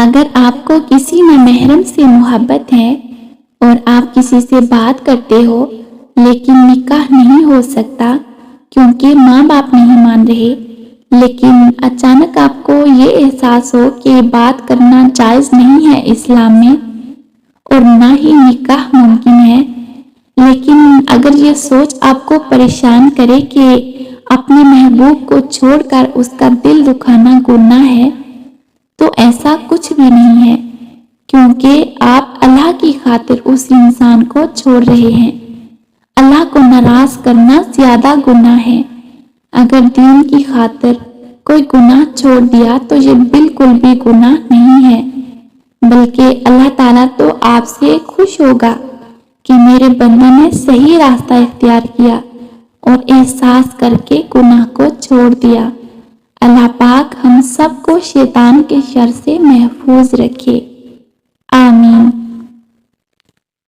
اگر آپ کو کسی نامحرم سے محبت ہے اور آپ کسی سے بات کرتے ہو لیکن نکاح نہیں ہو سکتا کیونکہ ماں باپ نہیں مان رہے، لیکن اچانک آپ کو یہ احساس ہو کہ بات کرنا جائز نہیں ہے اسلام میں اور نہ ہی نکاح ممکن ہے، لیکن اگر یہ سوچ آپ کو پریشان کرے کہ اپنے محبوب کو چھوڑ کر اس کا دل دکھانا گناہ ہے، تو ایسا کچھ بھی نہیں ہے، کیونکہ آپ اللہ کی خاطر اس انسان کو چھوڑ رہے ہیں۔ اللہ کو ناراض کرنا زیادہ گناہ ہے۔ اگر دین کی خاطر کوئی گناہ چھوڑ دیا تو یہ بالکل بھی گناہ نہیں ہے، بلکہ اللہ تعالیٰ تو آپ سے خوش ہوگا کہ میرے بندے نے صحیح راستہ اختیار کیا اور احساس کر کے گناہ کو چھوڑ دیا۔ اللہ پاک ہم سب کو شیطان کے شر سے محفوظ رکھے، آمین۔